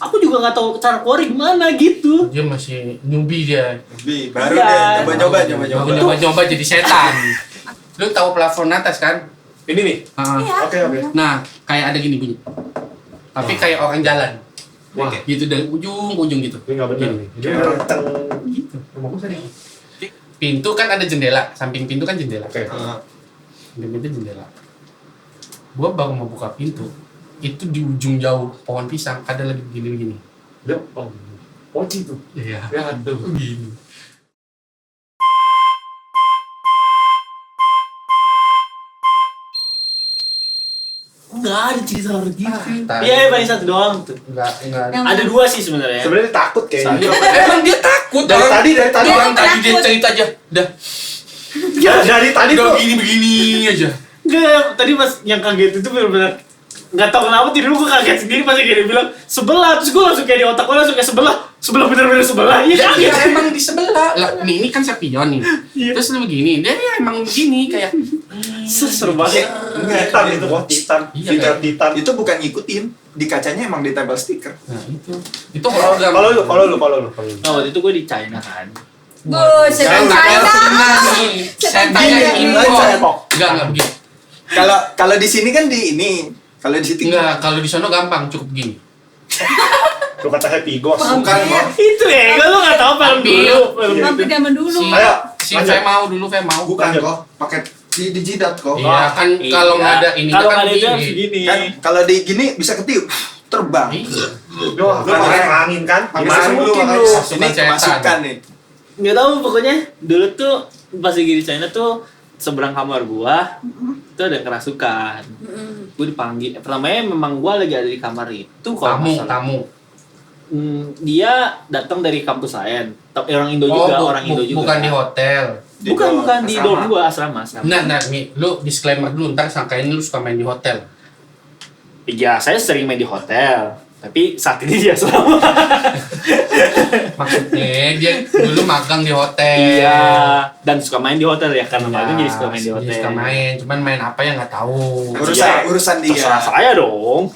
aku juga nggak tahu cara keluar gimana gitu. Dia masih newbie dia. Baru Iya. deh nyoba-nyoba Jadi setan. Lu tahu plafon atas kan? Ini nih. Iya. Oke. Nah, kayak ada gini bunyi. Tapi kayak orang jalan. Wah. Gitu dari ujung ke ujung gitu. Ini nggak benar nih. Ini Kayak orang Gitu. Pintu kan ada jendela, samping pintu kan jendela. Oke. Samping pintu jendela. Gua baru mau buka pintu, itu di ujung jauh pohon pisang ada lagi begini-begini. Dia poci tuh. Iya. Ya aduh. Begini. Nggak ada cerita horor gitu. tadi. Iya, paling satu doang tuh. Enggak. Yang- Ada dua sih sebenarnya. Sebenarnya dia takut kayaknya. Emang dia takut Dari orang. tadi Dia Orang tadi dia takut. cerita aja. Dah. Dari tadi Udah tuh. begini-begini aja. Enggak, tadi pas yang kaget itu benar-benar nggak tahu kenapa tidur gue kaget sendiri pas dia bilang sebelah, terus gue langsung kayak di otak gue langsung kayak sebelah bener-bener sebelah. Iya kaget. Ya emang di sebelah. Lah, ini kan sepion nih. Iya. Terus lu begini, dia ya emang begini kayak Seru banget. Titan itu kok Titan. Iya, Titan. kayak- Titan. Itu bukan ngikutin, di kacanya emang ditempel stiker. nah itu hologram. Kalau lu. Nah, waktu itu gue di China kan. Setan Enggak, China. nih. Setan Settingnya China. impor. Enggak begitu. Kalau di sini kan di ini, kalau di situ Enggak, kalau di sono gampang, cukup gini. Lu kata Happy Ghost. bukan kok. Itu ya, lu nggak tahu film Tapi- dulu. Film Vampir itu. zaman dulu. Ayo, Si lanjut. Fe mau dulu, Fe mau. Bukan Lanjut. kok, pakai di jidat kok. Iya, kan Iya. kalau nggak ada ini Kalau kan nggak ada itu harus begini. begini. Kan kalau di gini bisa ketiup, terbang. Iya. Lu pakai angin kan? Pakai Gimana serum mungkin makanya. lu? Ini Pasukan kemasukan setan. nih. Nggak tahu pokoknya dulu tuh pas lagi di China tuh seberang kamar gua itu ada yang kerasukan. Gue dipanggil. Pertamanya memang gua lagi ada di kamar itu kalau nggak salah. Tamu. Dia datang dari kampus lain. Orang Indo juga, orang Indo juga. Bukan di hotel. Bukan di asrama. dorm gua, asrama. Nah, nih, lu disclaimer dulu, ntar sangkain lu suka main di hotel. Iya, saya sering main di hotel. Tapi saat ini dia asrama. Maksudnya dia dulu magang di hotel. Iya, dan suka main di hotel ya karena magang jadi suka main di dia hotel. suka main, cuman main apa ya nggak tahu. Urusan dia. Terserah saya dong.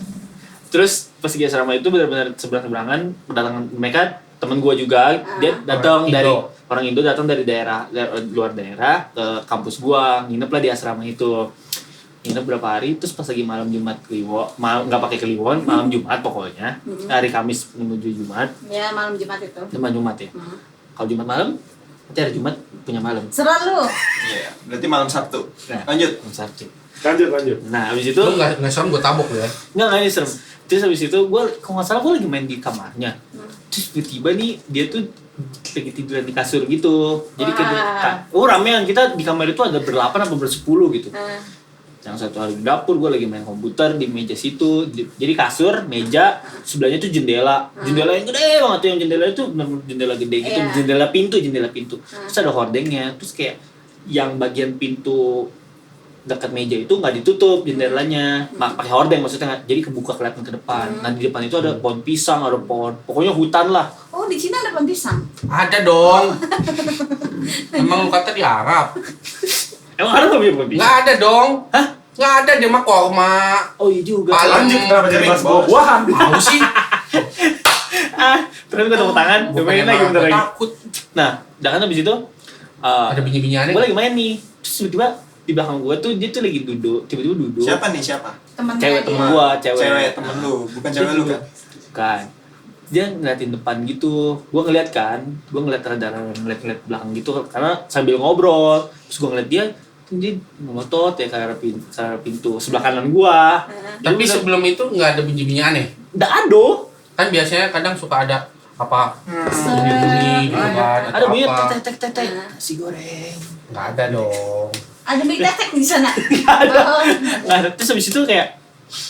Terus pas di asrama itu benar-benar seberang-seberangan kedatangan mereka, temen gua juga dia datang Orang dari Indo. orang Indo datang dari luar daerah ke kampus gua, nginep lah di asrama itu. Nginep berapa hari, terus pas lagi malam Jumat Kliwon, nggak pakai Kliwon, malam Jumat pokoknya, hari Kamis menuju Jumat, Ya malam Jumat itu. Jumat ya. Kalau Jumat malam, berarti hari Jumat punya malam. Selalu. Iya, berarti malam Sabtu. Nah, Lanjut. Sabtu. Lanjut. Nah, habis itu Lu nggak serem gue tabok lu ya. nggak ini serem. Terus habis itu gue, kalau nggak salah gue lagi main di kamarnya. Terus tiba-tiba nih dia tuh lagi tiduran di kasur gitu. Jadi Wah. ramean, kita di kamar itu ada berlapan apa bersepuluh gitu. Yang satu hari di dapur, gue lagi main komputer di meja situ. Jadi kasur, meja, sebelahnya tuh jendela. Jendela yang gede banget tuh, yang jendela itu bener-bener jendela gede gitu. Iya. Jendela pintu. Terus ada hordengnya. Terus kayak yang bagian pintu dekat meja itu nggak ditutup jendelanya, pakai hordeng maksudnya nggak, jadi kebuka kelihatan ke depan. Nah di depan itu ada pohon pisang, ada pohon, pokoknya hutan lah. Oh di Cina ada pohon pisang. Ada dong. Emang lu kata di Arab? Emang ada nggak pohon pisang? Nggak ada dong. Hah? Nggak ada, dia mah korma. Oh iya juga. Palang. Lanjut kenapa jadi bahas Bos. buah-buahan? Mau sih? Terus gue tepuk tangan, Gua gue main pengen lagi banget, bentar gua lagi. takut. Nah, sedangkan habis itu Ada binyi-binyiannya. gue lagi main nih, terus tiba-tiba di belakang gue tuh dia tuh lagi duduk, tiba-tiba duduk. Siapa nih siapa? Temennya Cewek dia. temen gua, cewek. Cewek temen lu, bukan cewek lu kan? Bukan. Dia ngeliatin depan gitu, gue ngeliat kan, gue ngeliat rada ngeliat belakang gitu, karena sambil ngobrol, terus gue ngeliat dia ngotot ya ke arah pintu sebelah kanan gua. Tapi sebelum itu nggak ada bunyi-bunyi aneh. Nggak ada. Kan biasanya kadang suka ada apa Suara. bunyi-bunyi gitu kan, Ada atau bunyi apa. tek nasi goreng. Nggak ada dong. Ada mie tetek di sana. Oh. Nggak ada. Terus habis itu kayak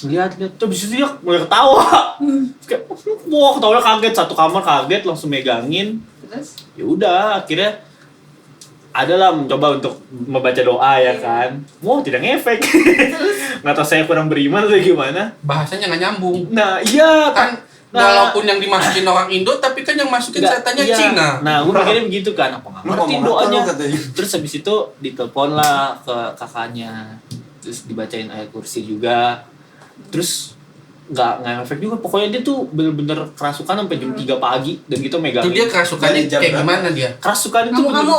lihat terus habis itu dia mulai ketawa. Terus kayak wah ketawanya kaget, satu kamar kaget langsung megangin. Terus Ya udah akhirnya adalah mencoba untuk membaca doa ya kan. Wow tidak ngefek. Nggak tahu saya kurang beriman atau gimana. Bahasanya nggak nyambung. Nah iya Kan walaupun yang dimasukin orang Indo, tapi kan yang masukin Nggak, setannya iya. Cina. Nah, gue mikirnya begitu kan, apa nggak Lu ngerti ngomong apa doanya. lu katanya? Terus habis itu ditelepon lah ke kakaknya, terus dibacain ayat kursi juga. Terus nggak efek juga. Pokoknya dia tuh bener-bener kerasukan sampai jam 3 pagi dan gitu megang. Itu dia kerasukannya Dari jam kayak berapa? gimana dia? Kerasukan itu Kamu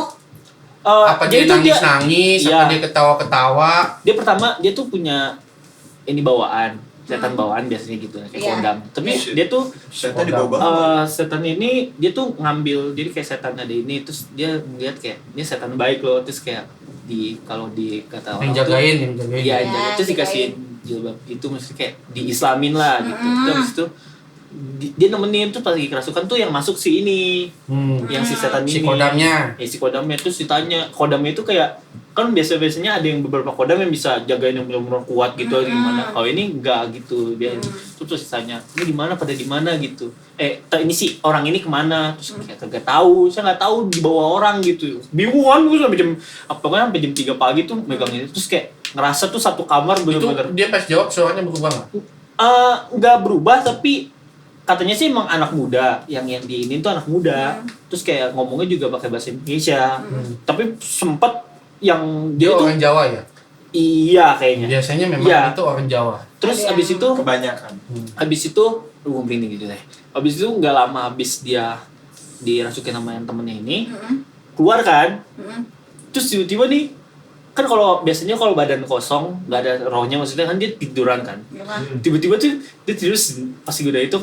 Apa dia jadi tuh nangis-nangis, Iya. apa dia ketawa-ketawa? dia pertama dia tuh punya ini bawaan, setan bawaan biasanya gitu kayak Iya. kodam. Tapi Shit. dia tuh Setan di bawah. setan ini dia tuh ngambil, jadi kayak setan ada ini terus dia ngeliat kayak ini setan baik loh, terus kayak kalau di kata orang Yang tuh, jagain. iya Ya, jaga, terus dikasihin jilbab itu maksudnya kayak diislamin lah gitu. Terus habis itu dia nemenin tuh pas lagi kerasukan tuh yang masuk si ini, yang si setan ini. Si kodamnya. Ya si kodamnya terus ditanya, kodamnya itu kayak kan biasanya ada yang beberapa kodam yang bisa jagain yang benar-benar kuat gitu atau gimana. Kalau ini enggak gitu dia. Terus ditanya, "Ini di mana pada di mana?" gitu. Ini si orang ini kemana? Terus kayak kagak tahu, saya nggak tahu dibawa orang gitu. Bingung kan gue sampai jam 3 pagi tuh megang ini. Terus kayak ngerasa tuh satu kamar Itu bener-bener dia pas jawab suaranya berubah nggak? nggak berubah, tapi katanya sih emang anak muda yang di ini tuh anak muda. Terus kayak ngomongnya juga pakai bahasa Indonesia. Tapi sempet yang Dia dia tuh orang Jawa ya? iya kayaknya. Biasanya memang Iya. itu orang Jawa. Terus Ada abis yang- itu Kebanyakan. gue merinding gitu deh. Abis itu nggak lama abis dia dirasukin sama yang temennya ini keluar kan. Terus tiba-tiba nih kan kalau biasanya kalau badan kosong nggak ada rohnya, maksudnya kan dia tiduran kan. Tiba-tiba tuh dia tidur pas udah itu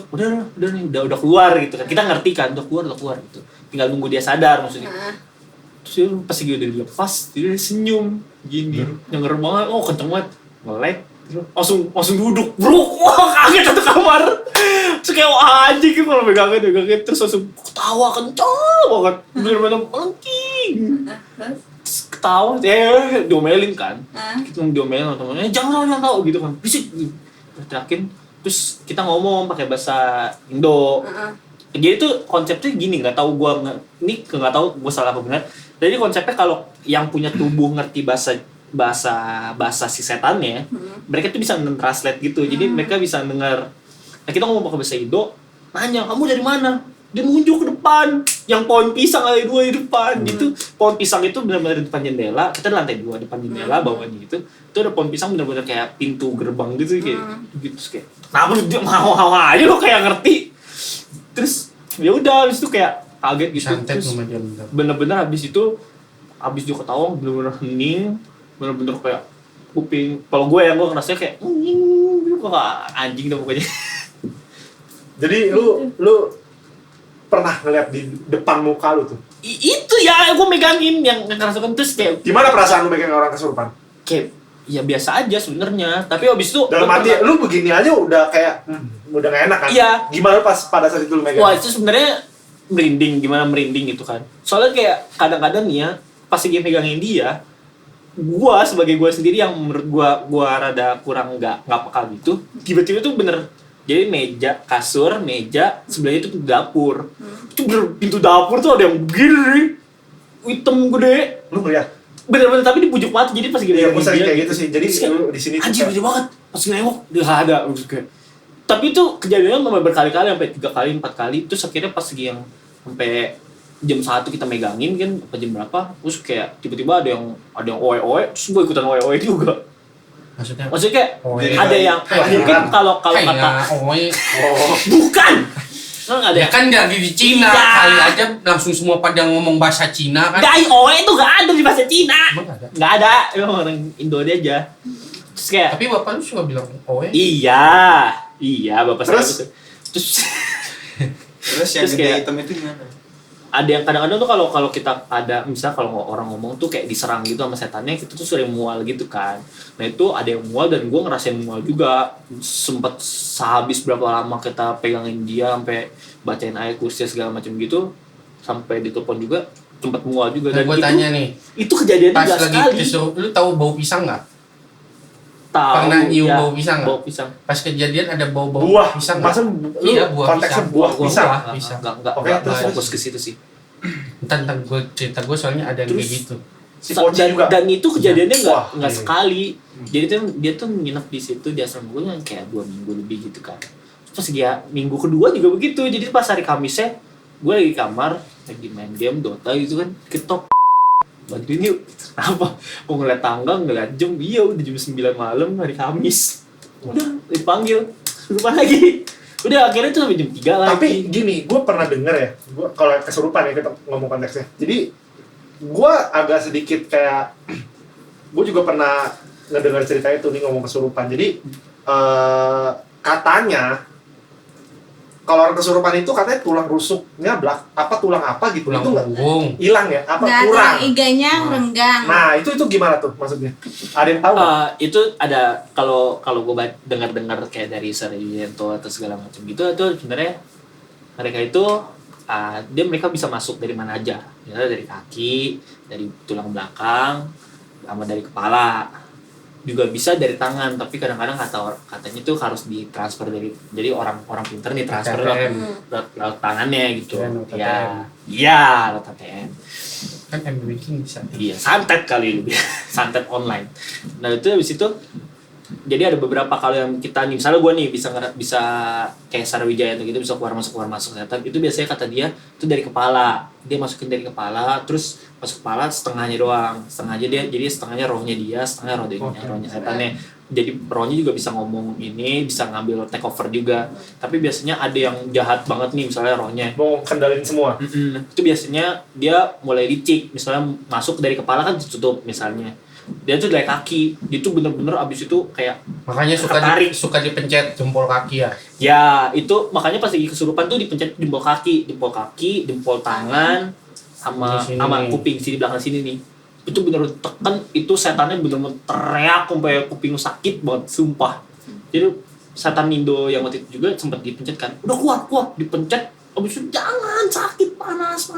udah keluar gitu kan, kita ngerti kan udah keluar gitu, tinggal nunggu dia sadar maksudnya. Terus dia pas udah dilepas dia senyum gini nyenger banget, oh kenceng banget melek, langsung duduk bro, wah kaget satu kamar. Terus kayak wah anjing gitu kalau megangin terus langsung ketawa kenceng banget bener-bener melengking. Ketawa, diomelin kan, kita diomelin sama temennya, jangan tahu gitu kan, bisik, teriakin, terus kita ngomong pakai bahasa Indo. Jadi tuh konsepnya gini, nggak tahu ini nggak tahu gue salah apa benar. Jadi konsepnya kalau yang punya tubuh ngerti bahasa si setannya, mereka tuh bisa translate gitu, jadi mereka bisa dengar. Nah kita ngomong pakai bahasa Indo, nanya kamu dari mana? Dia nunjuk ke depan, yang pohon pisang ada 2 di depan gitu. Pohon pisang itu benar-benar di depan jendela, kita di lantai 2 depan jendela bawahnya gitu. Itu ada pohon pisang benar-benar kayak pintu gerbang gitu kayak gitu terus kayak. Nah, dia mau aja lo kayak ngerti. Terus ya udah habis itu kayak kaget gitu. Santet Terus sama dia bentar. bener-bener habis dia ketawa bener-bener hening, bener-bener kayak kuping. Kalau gue ngerasanya kayak anjing dah pokoknya. Jadi lu pernah ngeliat di depan muka lu tuh? Itu ya gue megangin yang kerasukan terus kayak Gimana perasaan lu megang orang kesurupan? ya biasa aja sebenarnya, tapi abis itu Dalam arti lu begini aja udah kayak udah gak enak kan? Iya. Gimana pas pada saat itu lu megang? wah itu sebenarnya merinding gitu kan. Soalnya kayak kadang-kadang nih ya pas lagi megangin dia, gua sebagai gua sendiri yang menurut gua rada kurang nggak peka gitu, tiba-tiba tuh bener. Jadi kasur, meja, sebelahnya itu dapur. Itu bener pintu dapur tuh ada yang begini, hitam gede. Lu ngeliat? Bener-bener tapi di pucuk mata, jadi pas gini Iya, gue sering kayak gitu sih. Jadi lu di sini tuh anjir kayak- gede banget. Pas nengok dia nggak ada. Terus kayak, tapi itu kejadiannya sampai berkali-kali, sampai 3 kali 4 kali. Terus akhirnya pas lagi yang sampai jam 1 kita megangin kan, apa jam berapa? Terus kayak tiba-tiba ada yang oe-oe, terus gue ikutan oe-oe juga. Maksudnya? Maksudnya kayak Oe. ada yang mungkin kalau kata bukan. Kan ada Ya kan dari di Cina, Iya. kali aja langsung semua pada ngomong bahasa Cina kan? Dai oe itu gak ada di bahasa Cina. Emang ada? Gak ada, emang orang Indo aja. Terus kayak Tapi bapak lu suka bilang oe? iya bapak saya Terus? gitu. Terus Terus yang Terus gede kayak- hitam itu gimana? ada yang kadang-kadang tuh kalau kita ada misal kalau orang ngomong tuh kayak diserang gitu sama setannya, kita tuh sering mual gitu kan. Nah itu ada yang mual dan gue ngerasain mual juga, sempet sehabis berapa lama kita pegangin dia sampai bacain ayat kursi segala macam gitu, sampai ditelepon juga sempet mual juga. Nah, gue tanya nih, itu kejadian pas juga lagi sekali. disuruh, lu tahu bau pisang nggak? Tahu, Pernah nyium ya, bau pisang nggak? bau pisang. Pas kejadian ada bau-bau buah pisang masa nggak? lu Iya, buah konteksnya pisang. buah Buah pisang pisang. Enggak Oke, terus, fokus ke situ sih. Tentang gue cerita gue soalnya ada yang kayak Terus- gitu. si Poci juga Dan itu kejadiannya Wah, nggak iya. sekali. Jadi tuh dia tuh nginep di situ di asrama gue yang kayak 2 minggu lebih gitu kan. Terus dia minggu kedua juga begitu. Jadi pas hari Kamisnya gue lagi di kamar lagi main game Dota gitu kan, ketok bantuin yuk. Apa? Mau ngeliat tanggal, ngeliat jam, iya udah jam 9 malam hari Kamis. Udah dipanggil. Kesurupan lagi. Udah akhirnya itu sampai jam 3 lagi. Tapi gini, gue pernah denger ya, gue kalau kesurupan ya kita ngomong konteksnya. Jadi gue agak sedikit kayak, gue juga pernah ngedengar cerita itu nih ngomong kesurupan. Jadi katanya kalau orang kesurupan itu katanya tulang rusuknya tulang apa gitu Pulang itu nggak punggung. hilang ya? Apa Nggak, kurang? tulang iganya renggang. Nah itu gimana tuh maksudnya? Ada yang tahu? nggak? Itu ada kalau gue dengar kayak dari Sarjento atau segala macam gitu itu sebenarnya mereka itu mereka bisa masuk dari mana aja, misalnya dari kaki, dari tulang belakang, sama dari kepala, juga bisa dari tangan, tapi kadang-kadang katanya tuh harus ditransfer jadi orang pinter nih transfer ATM. lewat tangannya gitu. Ya, lewat Ya, ATM. iya lewat ATM. Kan M-Banking bisa. Iya, santet kali lu. Santet online. Nah, itu habis itu jadi ada beberapa kali yang kita nih, misalnya gue nih bisa kayak Sarwijaya gitu bisa keluar masuk ternyata itu biasanya kata dia itu dari kepala, dia masukin dari kepala terus masuk kepala setengahnya doang, setengahnya dia jadi setengahnya rohnya dia, setengahnya rohnya setannya. Jadi rohnya juga bisa ngomong ini, bisa ngambil take over juga. Tapi biasanya ada yang jahat banget nih misalnya rohnya. Mau kendalin semua? Itu biasanya dia mulai licik, misalnya masuk dari kepala kan ditutup misalnya. Dia tuh dari kaki, dia tuh bener-bener abis itu kayak Makanya suka dipencet jempol kaki ya. ya itu makanya pas lagi kesurupan tuh dipencet jempol kaki, jempol tangan sama kuping sini belakang sini nih. Itu bener tekan, itu setannya bener-bener teriak sampai kuping sakit banget, sumpah. Jadi setan Indo yang waktu itu juga sempat dipencet kan, udah kuat dipencet, abis itu jangan sakit panas,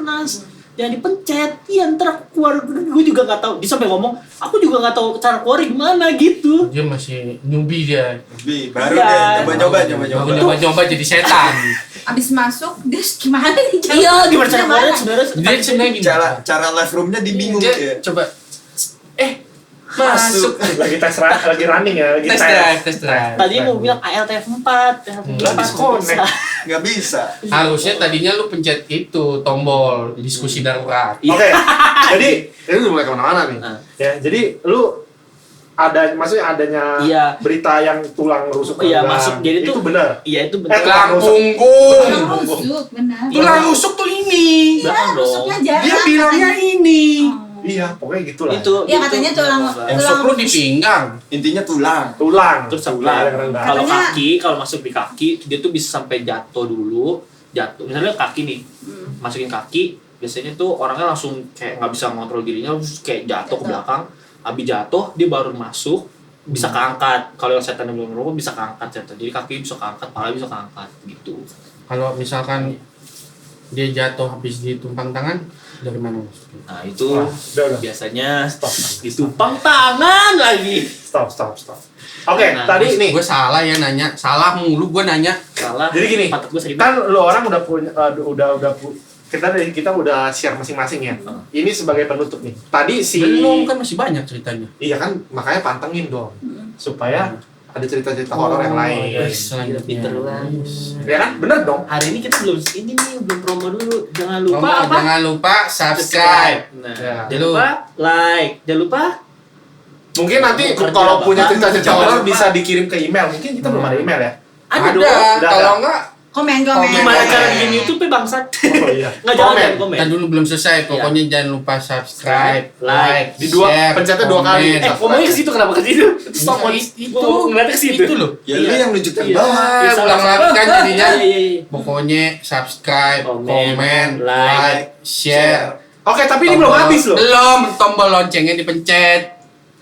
jangan dipencet, iya ntar aku keluar. Gue juga nggak tahu, dia sampai ngomong, aku juga nggak tahu cara keluar gimana gitu. Dia masih newbie dia. Baru Iya. deh coba-coba. Nyoba jadi setan. Abis masuk, dia gimana nih? Iya, gimana cara keluarnya sebenarnya? Dia sebenarnya gini. Cara live roomnya dibingung Dia ya. coba masuk. Lagi lagi running ya, lagi Tes drive. Tadi mau bilang ALTF 4, Lah, disconnect. Nggak bisa. Harusnya tadinya lu pencet itu tombol diskusi darurat. Oke, jadi ini udah mulai kemana-mana nih. Nah. Ya, jadi lu maksudnya adanya Iya. berita yang tulang rusuk Iya, renggang. masuk. Jadi itu tuh benar. Iya itu benar. Tulang punggung. Tulang rusuk, benar. Tulang rusuk tuh ini. Iya, Belakang dong. rusuknya jarang. Dia bilangnya ini. Iya, pokoknya gitulah. Itu. Iya, katanya tulang. Rusuk lu di pinggang. Intinya tulang. Tulang. Terus tulang yang renggang. kalau Katanya- kaki, kalau masuk di kaki, dia tuh bisa sampai jatuh dulu. Misalnya kaki nih, masukin kaki, biasanya tuh orangnya langsung kayak nggak bisa ngontrol dirinya, terus kayak jatuh ke belakang. Habis jatuh, dia baru masuk, bisa keangkat. Kalau yang setan yang belum ngerokok bisa keangkat setan. Jadi kaki bisa keangkat, kepala bisa keangkat gitu. Kalau misalkan dia jatuh habis ditumpang tangan, dari mana masuknya? Nah itu Wah, udah. biasanya Stop. ditumpang tangan lagi. Stop. Oke, Nah, tadi nih. Gue salah ya nanya, salah mulu gue nanya. Salah. Jadi gini, Pantat gue sakit. kan lu orang udah punya kita udah share masing-masing ya. Ini sebagai penutup nih. Tadi si Belum kan masih banyak ceritanya. Iya kan, makanya pantengin dong. Supaya ada cerita-cerita horor yang lain. iya. Selanjutnya. Pinter banget. Ya kan? Bener dong. Hari ini kita belum promo dulu. Jangan lupa Ngomong, apa? jangan lupa subscribe. Nah, Ya. jangan lupa like. Jangan lupa Mungkin nanti Kerja kalau Bapak. punya cerita-cerita Jangan horor lupa. bisa dikirim ke email. Mungkin kita belum ada email ya. Ada, udah kalau ada. enggak Komen. gimana Komen. cara bikin YouTube bangsat. Oh iya. Nggak jangan Komen. komen. kita dulu belum selesai. Pokoknya jangan lupa subscribe, Like. Di dua- share, pencetnya dua kali. komen. Ngomongnya ke situ kenapa ke situ? Stop Nah, on. itu Gua ngeliatnya ke situ. itu loh. Ya lu yang nunjuk yang Iya. bawah. Ah, salah. ulang lagi kan jadinya. Iya. Pokoknya subscribe, Komen, komen, like, like, share. Oke, tapi ini belum habis loh. Belum, tombol loncengnya dipencet.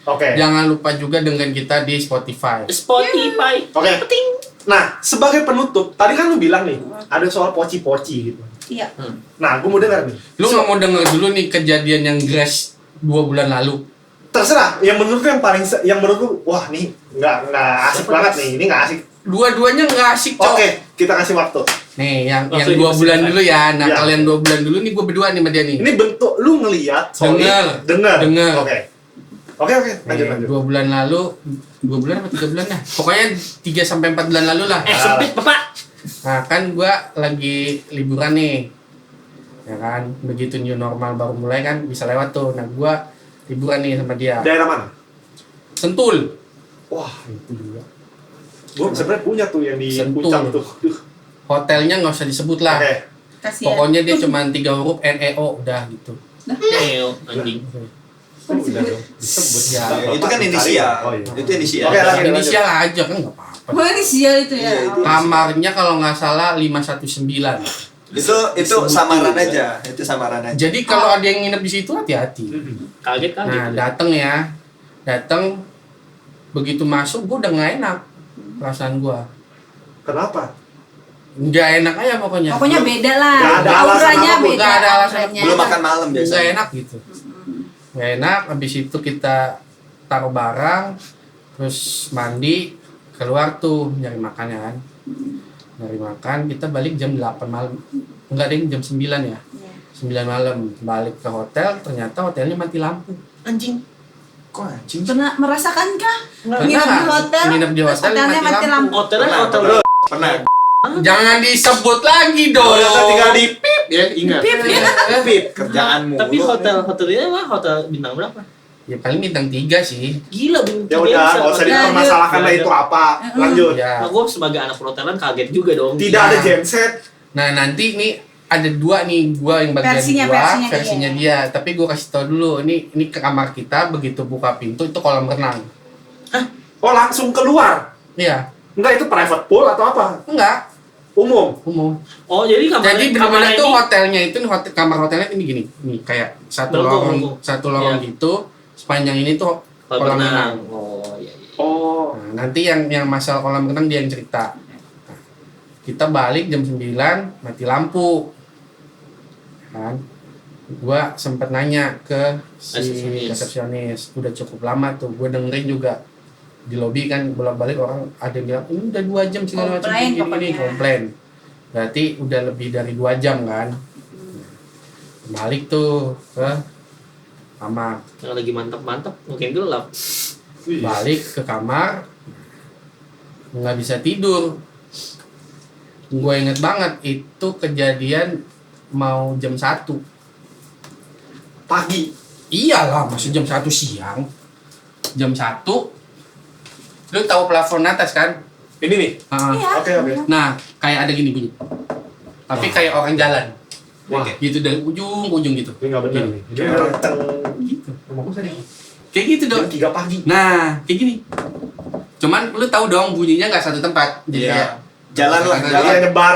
Oke. Jangan lupa juga dengan kita di Spotify. Spotify. Oke. Penting. Nah, sebagai penutup, tadi kan lu bilang nih, ada soal poci-poci gitu. Iya. Nah, gue mau dengar nih. Lu nggak mau denger dulu nih kejadian yang Grace 2 bulan lalu? Terserah, yang menurut lu yang menurut lu, wah nih nggak asik banget nih, ini nggak asik. Dua-duanya nggak asik, Cok. Oke, kita kasih waktu. Nih, yang Langsung 2 bulan dipersilakan. dulu ya. Nah, Iya. kalian 2 bulan dulu nih gue berdua nih sama dia nih. Ini bentuk lu ngelihat, Dengar. dengar. Oke, lanjut. 2 bulan lalu, 2 bulan apa 3 bulan dah? Pokoknya 3 sampai 4 bulan lalu lah. Sempit Bapak. Nah, kan gua lagi liburan nih. Ya kan, begitu new normal baru mulai kan bisa lewat tuh. Nah, gua liburan nih sama dia. Daerah mana? Sentul. Wah, Itu juga. Gue sebenarnya punya tuh yang di Sentul. Puncak tuh. Duh. Hotelnya nggak usah disebut lah. Oke. Kasihan. Pokoknya dia cuma 3 huruf NEO udah gitu. Neo anjing. Kok disebut? Disebut ya. Itu kan inisial. Oh, iya. Itu inisial. Oke, lanjut. Inisial aja kan nggak apa-apa. Oh, ini sial itu ya. Iya, itu. Kamarnya kalau nggak salah 519. Itu samaran aja. Itu samaran aja. Jadi kalau ada yang nginep di situ hati-hati. Kaget. Nah, dateng ya. Dateng begitu masuk gue udah nggak enak perasaan gue. Kenapa? Nggak enak aja pokoknya. Pokoknya beda lah. Nggak ada alasan Auranya apapun. beda. Nggak ada alasan. auranya. Belum makan malam nggak biasanya. enak gitu. Nggak enak. Habis itu kita taruh barang, terus mandi, keluar tuh nyari makannya kan. Nyari makan, kita balik jam 8 malam. Enggak deh, jam 9 ya. Iya. 9 malam balik ke hotel, ternyata hotelnya mati lampu. Anjing. Kok anjing? Pernah merasakan kah? Pernah Nginep di nggak? hotel. Nginep di terus hotel, hotelnya mati mati lampu. lampu. Hotelnya Pernah, hotel. bro. Pernah. Jangan disebut lagi dong. Ternyata tinggal di pip ya, ingat. Pip kerjaanmu. Tapi hotelnya mah hotel bintang berapa? Ya paling bintang 3 sih. Gila bintang. Ya udah, nggak usah dipermasalahkan lah itu apa. Lanjut. Ya. Nah, gue sebagai anak perhotelan kaget juga dong. Tidak ada genset. Nah nanti nih ada 2 nih, gua yang bagian versinya dia. Tapi gua kasih tau dulu, ini ke kamar kita, begitu buka pintu itu kolam renang. Oh langsung keluar. Iya, Enggak, itu private pool atau apa? enggak, Umum. umum. Oh, jadi Jadi benar-benar tuh hotelnya itu kamar hotelnya ini gini, nih kayak satu Lorong. lorong Iya. gitu. Sepanjang ini tuh kolam renang. Oh, iya. Oh. Nah, nanti yang masalah kolam renang dia yang cerita. Nah, kita balik jam 9 mati lampu. Kan? Gua sempet nanya ke si resepsionis, udah cukup lama tuh. Gue dengerin juga di lobi kan bolak-balik orang ada yang bilang ini udah 2 jam segala macam Komplain ini pokoknya. komplain. Berarti udah lebih dari 2 jam kan. Balik tuh ke kamar. Yang lagi mantap-mantap, mungkin gelap. Balik ke kamar nggak bisa tidur. Gue inget banget itu kejadian mau jam 1 Pagi. iyalah masih jam 1 siang. Jam 1 lu tahu plafon atas kan? Ini nih. Ah. Iya. Oke. Nah kayak ada gini bunyi tapi kayak orang jalan Wah, gitu dari ujung ke ujung gitu. ini nggak benar Gini. nih. Ini kenceng. Gitu. Rumahku tadi. Kayak gitu dong. Jam 3 pagi. Nah kayak gini. Cuman lu tahu dong bunyinya nggak satu tempat. Jadi Iya. kayak Jalan lah, Jalan jalan. nyebar.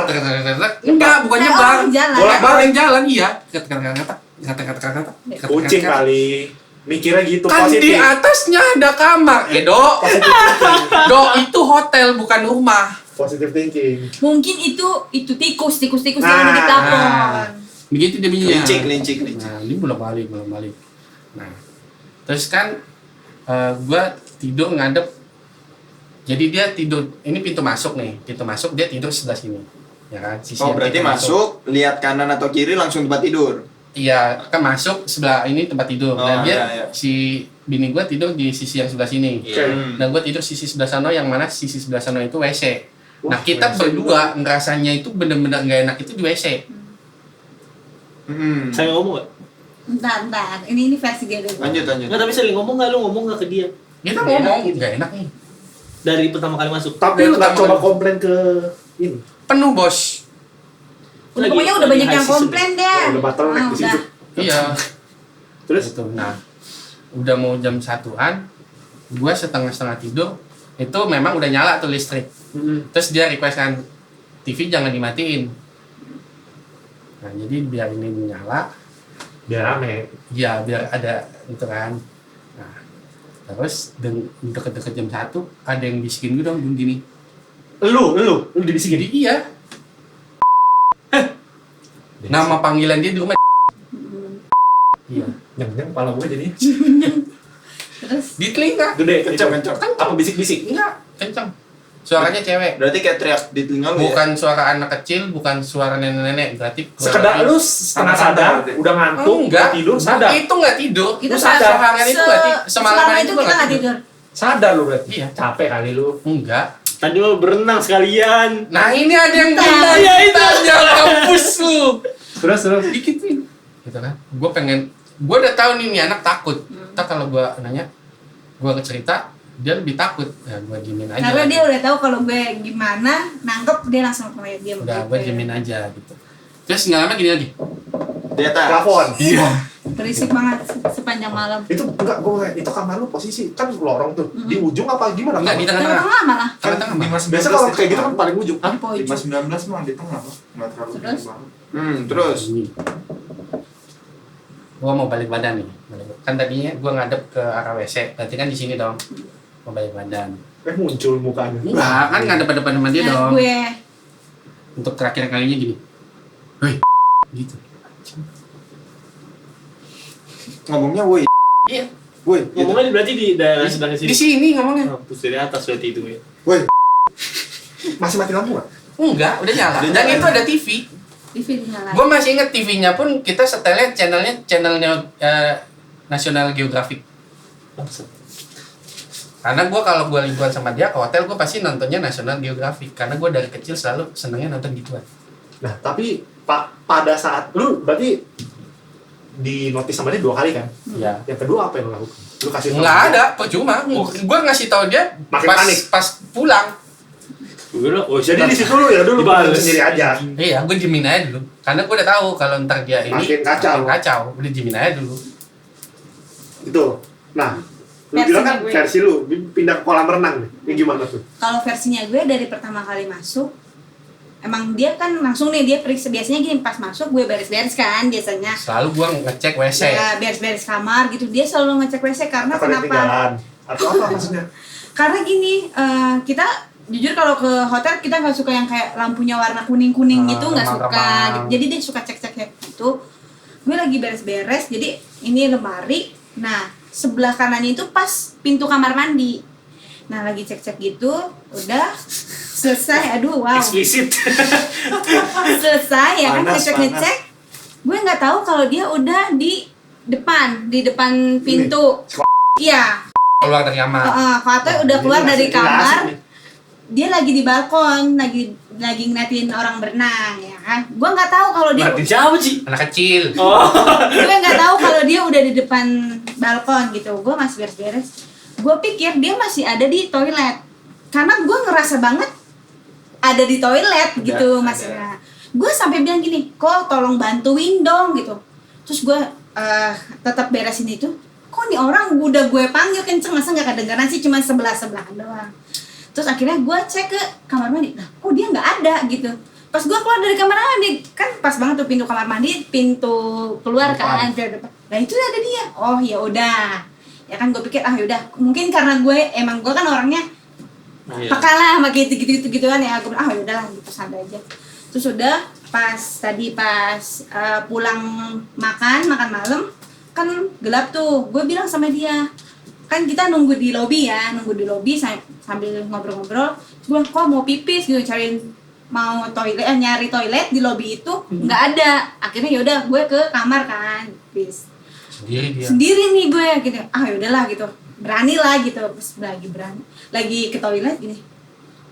enggak, bukan Kayak nyebar. orang jalan. Bolak-balik yang jalan, iya. Kata-kata. Kucing kali. Mikirnya gitu Kan di positif. atasnya ada kamar. Dok. Positif thinking. Dok, itu hotel bukan rumah. Positive thinking. Mungkin itu tikus yang Nah. ada di plafon. Begitu dia bunyinya. Lincik. Nah, ini bolak-balik. Nah, terus kan gua tidur ngadep. Jadi dia tidur, ini pintu masuk nih. Pintu masuk dia tidur sebelah sini. Ya kan? Sisi Oh yang berarti pintu masuk, lihat kanan atau kiri langsung tempat tidur. Iya, kan masuk sebelah ini tempat tidur. Oh, Dan dia iya. si bini gua tidur di sisi yang sebelah sini. Iya. Dan gue tidur sisi sebelah sana yang mana sisi sebelah sana itu WC. Nah Wah, kita WC berdua ngerasanya itu bener-bener gak enak itu di WC. Saya ngomong nggak? Bentar. Ini versi dia dulu. Lanjut. Nggak, tapi saya ngomong nggak, lu ngomong nggak ke dia Kita Gak ngomong enak. gak enak nih. dari pertama kali masuk. Tapi lu nggak Pertama coba kali. komplain ke ini. Penuh bos. Pokoknya udah banyak yang komplain deh. Oh, udah bottleneck di situ. Iya. Terus Gitu. Nah udah mau jam 1-an, gue setengah tidur itu memang udah nyala tuh listrik. Terus dia request kan TV jangan dimatiin. Nah jadi biar ini nyala. biar rame. Ya biar ada gitu kan. Nah, terus deket-deket jam 1 ada yang bisikin gue dong gini. Lu dibisikin. Jadi iya. Nama panggilan dia di rumah. Iya. Nyeng kepala gue jadi Terus Di telinga. gede. Kencang. Apa bisik-bisik? Enggak, kencang. Suaranya cewek. Berarti kayak teriak di telinga lu ya? Bukan suara anak kecil, bukan suara nenek-nenek. Berarti Sekedar lu setengah sadar, udah ngantuk, enggak udah tidur, sadar. Itu enggak tidur. kita Lu sadar. seharian itu berarti semalaman itu kita nggak nggak tidur. Sadar lu berarti. Iya. Capek kali lu. Enggak. Tadi lo berenang sekalian. Nah ini ada yang Bentar. bilang Iya, itu. tanya kampus lu. Terus. Dikituin. Gitu kan. Gue udah tahu nih anak takut. Ntar kalau gue nanya, gue cerita, dia lebih takut. Ya gue diemin aja. Karena dia udah tahu kalau gue gimana nangkep, dia langsung kayak diam. udah gue diemin aja gitu. Terus nggak lama gini lagi. Di atas. Plafon. Iya. Berisik banget sepanjang malam. Itu enggak, gue itu kamar lu posisi kan lorong tuh. Di ujung apa gimana? Enggak, di tengah-tengah. Tengah-tengah malah. Tengah-tengah mah. Biasa kalau kayak gitu kan paling ujung. Di pojok. 519 mah di tengah kok, nggak terlalu Terus? tinggi banget. Terus. Gua mau balik badan nih. Kan tadinya gua ngadep ke arah WC. Berarti kan di sini dong. Mau balik badan. Muncul mukanya. Enggak, kan ngadep-depan sama dia Nah, dong. gue Untuk terakhir kalinya gini. Woi. Gitu. Ngomongnya woi. Iya. Woi. Gitu. Ngomongnya berarti di daerah sebelah sini. Di sini ngomongnya. Mampus dari atas berarti itu ya. Woi. Masih mati lampu nggak? Enggak, udah nyala. Udah Dan nyala. itu ada TV. TV dinyalain. Gue masih inget TV-nya pun kita setelnya channelnya National Geographic. Karena gue kalau gue liburan sama dia ke hotel gue pasti nontonnya National Geographic karena gue dari kecil selalu senengnya nonton gituan. Nah, tapi pada saat lu berarti di notis sama dia 2 kali kan? Iya. Yang kedua apa yang lu lakukan? Lu kasih tahu Nggak dia? ada, percuma. Gue ngasih tahu dia Makin pas panik. pas pulang. Oh, Jadi di situ lu ya dulu Dibales. sendiri aja. Iya, gue diemin aja dulu. Karena gue udah tahu kalau ntar dia ini Makin kacau. Udah diemin aja dulu. Itu. Nah, lu Versinya bilang kan gue. versi lu pindah ke kolam renang nih. Ini gimana tuh? Kalau versinya gue dari pertama kali masuk, emang dia kan langsung nih dia periksa, biasanya gini pas masuk gue beres-beres kan biasanya. Selalu gue ngecek WC. Ya, beres-beres kamar gitu. Dia selalu ngecek WC karena Apa ada kenapa? ketinggalan? Atau apa maksudnya? Karena gini, kita jujur kalau ke hotel kita nggak suka yang kayak lampunya warna kuning-kuning gitu, nggak suka. remang-remang. Jadi dia suka cek-cek kayak gitu. Gue lagi beres-beres, jadi ini lemari. Nah, sebelah kanannya itu pas pintu kamar mandi. Nah, lagi cek-cek gitu, udah selesai. Aduh, wow. Eksplisit. Selesai ya kan Panas, ngecek-ngecek. Gue nggak tahu kalau dia udah di depan pintu. Iya. Keluar dari kamar. Fatih udah keluar Ini dari asik, ini asik kamar. nih. Dia lagi di balkon, lagi ngeliatin orang berenang ya kan. Gue nggak tahu kalau dia Berarti siapa sih? Anak kecil. Oh. gue nggak tahu kalau dia udah di depan balkon gitu. Gue masih beres-beres. Gue pikir dia masih ada di toilet. Karena gue ngerasa banget ada di toilet gitu maksudnya. Gue sampai bilang gini, kok tolong bantuin dong gitu. Terus gue tetap beresin itu. Kok nih orang udah gue panggil kenceng, masa nggak kedengaran sih, cuma sebelah-sebelahan doang. Terus akhirnya gue cek ke kamar mandi, nah kok dia nggak ada gitu. Pas gue keluar dari kamar mandi, kan pas banget tuh pintu kamar mandi, pintu keluar kan, nah itu ada dia. Oh ya udah, ya kan gue pikir yaudah, mungkin karena gue kan orangnya Iya. peka lah sama gitu-gituan ya, gue bilang yaudahlah gitu, santai aja. Terus udah pas pulang makan malam kan gelap tuh, gue bilang sama dia, kan kita nunggu di lobi sambil ngobrol-ngobrol. Gue kok mau pipis gitu, mau toilet, nyari toilet di lobi itu nggak ada. Akhirnya yaudah gue ke kamar kan, pipis Sendiri dia. sendiri nih gue gitu. Yaudahlah gitu, berani lah gitu. Terus lagi ke toilet gini,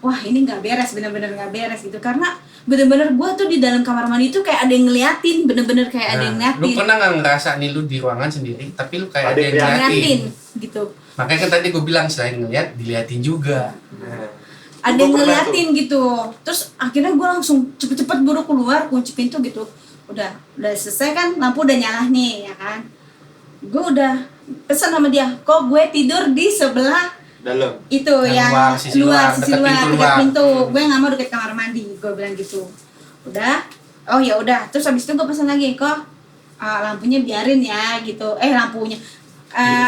wah ini nggak beres, bener-bener nggak beres gitu. Karena bener-bener gue tuh di dalam kamar mandi itu kayak ada yang ngeliatin, bener-bener kayak ada yang Lu ngeliatin. pernah nggak ngerasa nih lu di ruangan sendiri, tapi lu kayak Ada ada yang yang ngeliatin. gitu. Makanya kan tadi gue bilang selain ngeliat, diliatin juga. Ada yang ngeliatin gitu. Terus akhirnya gue langsung cepet-cepet buru keluar, kunci pintu gitu. Udah selesai kan, lampu udah nyala nih ya kan. Gue udah pesan sama dia, kok gue tidur di sebelah Dalam. itu Yang yang sisi luar, sisi dekat luar, pintu dekat luar. pintu. Gue nggak mau deket kamar mandi, gue bilang gitu. Udah, oh ya udah. Terus habis itu gue pesan lagi, kok lampunya biarin ya gitu. Lampunya,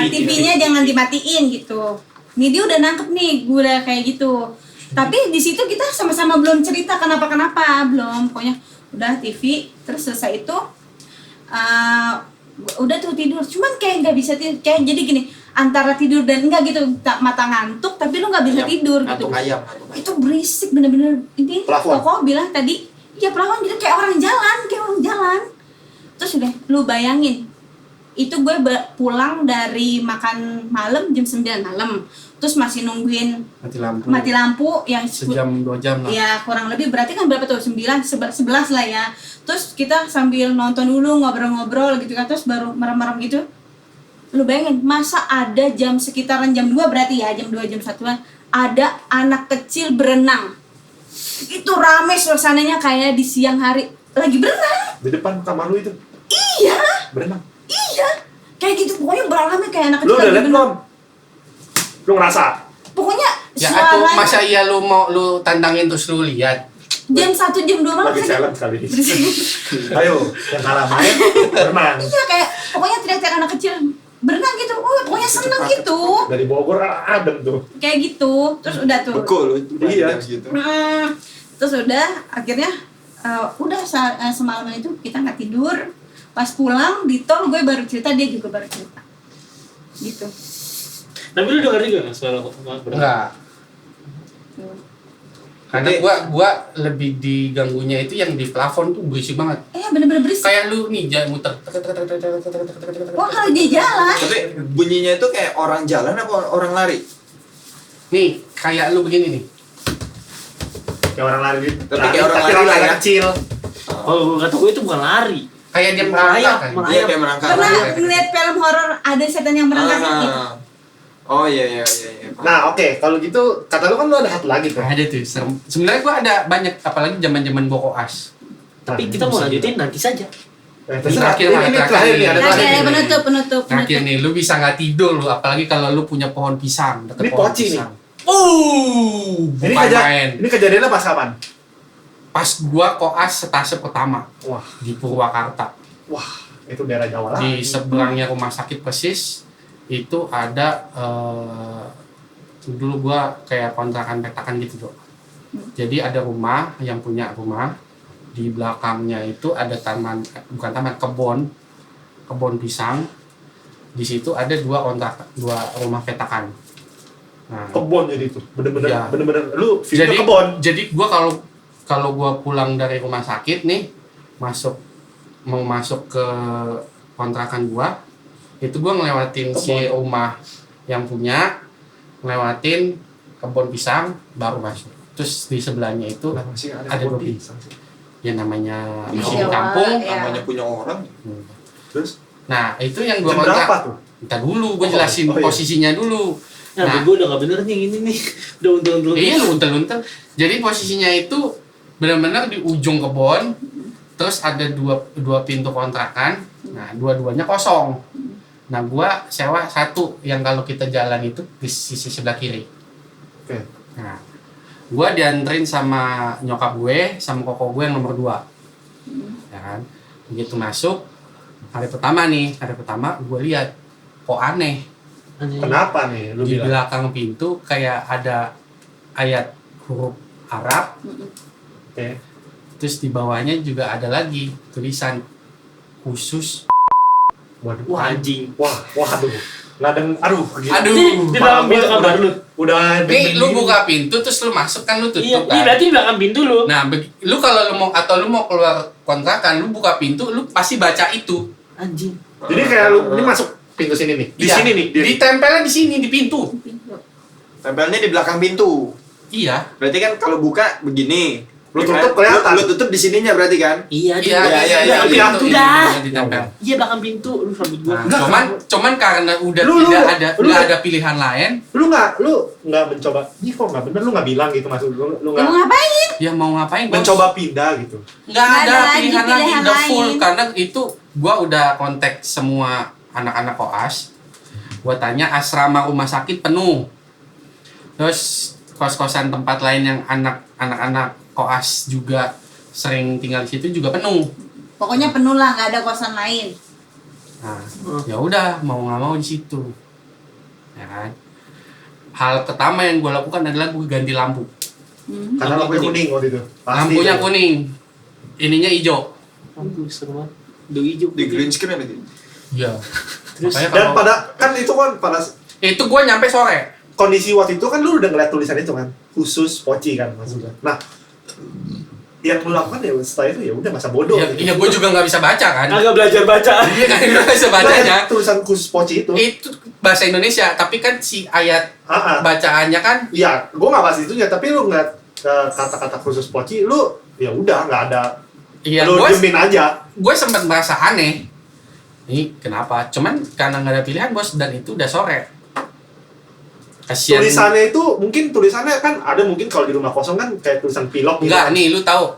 TV-nya jangan dimatiin gitu. Nih dia udah nangkep nih, gue udah kayak gitu. Tapi di situ kita sama-sama belum cerita kenapa belum. Pokoknya udah TV, terus selesai itu. Udah tuh tidur, cuman kayak nggak bisa tidur, kayak jadi gini, antara tidur dan enggak gitu, mata ngantuk tapi lu nggak bisa tidur gitu. Ngantuk ayam. Itu berisik bener-bener. Ini Plafon. Koko bilang tadi, ya plafon gitu kayak orang jalan. Terus udah, lu bayangin, itu gue pulang dari makan malam jam 9 malam, terus masih nungguin Mati lampu. mati lampu yang Sejam 2 jam lah. ya kurang lebih, berarti kan berapa tuh, 9, 11 lah ya. Terus kita sambil nonton dulu, ngobrol-ngobrol gitu kan, terus baru merem-merem gitu. Lu bayangin, masa ada jam sekitaran jam 2 berarti ya, jam 2 jam 1-an ada anak kecil berenang. Itu rame suasananya kayak di siang hari lagi berenang. Di depan kamar lu itu Iya, berenang. iya. Kayak gitu pokoknya rame kayak anak Lu kecil udah lagi liat belum? Lu ngerasa? Pokoknya Ya atuh suaranya masa iya lu mau lu tantangin terus lu lihat. jam 1 jam 2 malam Lagi kayak challenge kali ini. berisik. Ayo, yang kalah main berenang. Iya kayak pokoknya teriak-teriak anak kecil berenang gitu. Pokoknya seneng gitu. Dari Bogor adem tuh. Kayak gitu. Terus udah tuh. Beku lu. Iya. Gitu. Terus udah akhirnya semalaman itu kita nggak tidur. Pas pulang di tol gue baru cerita, dia juga baru cerita. Gitu. Tapi lu denger juga nggak suara Enggak. Karena gua lebih diganggunya itu yang di plafon tuh berisik banget. Bener-bener berisik. Kayak lu nih jangan muter. Wah kalau dia jalan. Tapi bunyinya itu kayak orang jalan apa orang lari? Nih, kayak lu begini nih. Kayak orang lari. Tapi kayak orang lari orang lah ya. kecil. Oh, kata gue itu bukan lari. Kayak dia merangkak kan. Iya kayak merangkak. Pernah ngeliat film horor ada setan yang merangkak gitu. Oh iya. Nah, oke, kalau gitu kata lu kan lu ada satu lagi tuh. Ada tuh. Sebenarnya gua ada banyak apalagi zaman-zaman gua koas. Tapi kita mau lanjutin nanti saja. Terserah. Terakhir, Ini terakhir nih, ada Nah, terakhir kayak nih. penutup. Terakhir nih, lu bisa nggak tidur lu, apalagi kalau lu punya pohon pisang deket Ini pohon poci nih. pisang. Ini Bukan main. ini kejadiannya pas kapan? Pas gua koas setase pertama Wah, di Purwakarta. itu daerah Jawa lah. Di seberangnya rumah sakit persis itu ada dulu gua kayak kontrakan petakan gitu dok. Jadi ada rumah yang punya rumah, di belakangnya itu ada bukan taman, kebun pisang. Di situ ada dua rumah petakan. Nah, Kebon jadi itu. Bener-bener Iya. bener-bener lu view jadi kebon. jadi gua kalau gua pulang dari rumah sakit nih mau masuk ke kontrakan gua, itu gua ngelewatin si rumah yang punya, ngelewatin kebun pisang baru masuk. Terus di sebelahnya itu Lah, masih ada ada kebon dua pisang sih. ya namanya Iya. di kampung. Iya. Namanya punya orang. Terus Nah itu yang gua jam berapa kontrak. tuh? Ntar dulu gua jelasin iya. posisinya dulu. Nah, Nah. gue udah gak bener nih ini nih. Udah untung-untung. Iya lu untel-untel. Jadi posisinya itu benar-benar di ujung kebun. Terus ada dua pintu kontrakan. Nah, dua-duanya kosong. Nah, gua sewa satu yang kalau kita jalan itu di sisi sebelah kiri. Oke. Nah, gua dianterin sama nyokap gue, sama koko gue yang nomor 2. Ya kan? Begitu masuk hari pertama gue lihat kok aneh. Kenapa nih lu Di bilang? belakang pintu kayak ada ayat huruf Arab. Oke. Terus di bawahnya juga ada lagi tulisan khusus. Waduh. Wah anjing. Waduh. Ladang aduh gitu. Aduh. Di belakang pintu kamar lu. Udah Nih lu buka pintu terus lu masuk kan lu tutup Iya, kan. berarti di belakang pintu lu. Nah, lu kalau lu mau keluar kontrakan, lu buka pintu, lu pasti baca itu. Anjing. Jadi kayak lu ini masuk pintu sini nih. Di Iya. sini nih. Ditempelnya di sini di pintu. Tempelnya di belakang pintu. Iya. Berarti kan kalau buka begini. Lu Ya tutup kan? kelihatan. Lu tutup di sininya berarti kan? Iya, Iya, iya, belakang iya, pintu itu, dah. iya, ditempel. Iya belakang pintu, lu rambut gua. Nah, cuman karena udah Lu- tidak lu- ada pilihan lain, Lu nggak mencoba. Ini kok nggak bener lu nggak bilang gitu maksud lu Ya nggak mau ngapain? ya mau ngapain? Bos? mencoba pindah gitu. Nggak Nggak ada ada pilihan lagi lagi, pilihan udah full lain. karena itu gua udah kontak semua anak-anak koas. Gua tanya asrama rumah sakit penuh. Terus kos-kosan tempat lain yang anak-anak koas juga sering tinggal di situ juga penuh. Pokoknya penuh lah, nggak ada kosan lain. Nah, ya udah mau nggak mau di situ. Ya kan? Hal pertama yang gue lakukan adalah gue ganti lampu. Karena lampunya kuning waktu itu. Pasti Lampunya itu. kuning, ininya hijau. Aduh, seru banget. Udah hijau. Di green screen lagi. Iya. Terus Makanya Dan kalau pada kan itu kan pada itu gue nyampe sore. kondisi waktu itu kan lu udah ngeliat tulisan itu kan khusus poci kan maksudnya. Nah, yang lu lakukan ya setelah itu ya udah masa bodoh. Iya, iya gue juga nggak bisa baca kan. agak belajar baca. Iya kan nggak bisa Nah, bacanya. tulisan khusus poci itu. Itu bahasa Indonesia, tapi kan si ayat Ah, ah. bacaannya kan Iya, gua nggak bahas itunya, tapi lu ngeliat kata-kata khusus poci, lu ya udah nggak ada. iya Lu gue diemin aja. sempat merasa aneh. ini kenapa? Cuman karena nggak ada pilihan bos, dan itu udah sore. Kasian. Tulisannya itu mungkin tulisannya kan ada mungkin kalau di rumah kosong kan kayak tulisan pilok gitu. Enggak, nih lu tahu